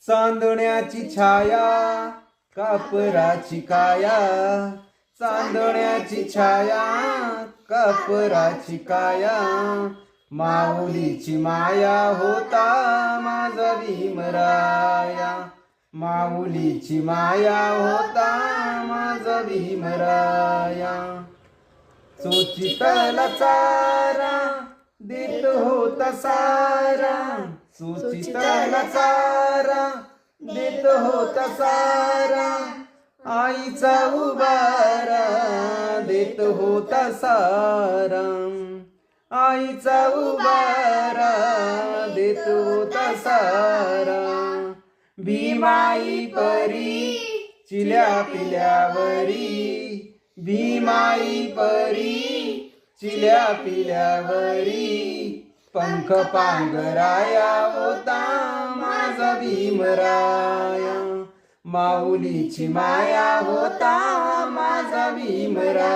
चांदण्याची छाया कापराची काया, चांदण्याची छाया कापराची काया, माऊलीची माया होता माझा भीमराया, माऊलीची माया होता माझा भीमराया. चोचितला चारा देत होता सारा, चोचितला चारा देत होता सारा, आईचा उबारा देत होता सारा, आईचा उबारा देत होता सारा. भीमाई परी चिल्या पिल्यावरी, भीमाई परी चिल्या पिल्यावरी, पंख पांघराया होता माझा भीमराया, माऊलीची माया होता माझा भीमराया.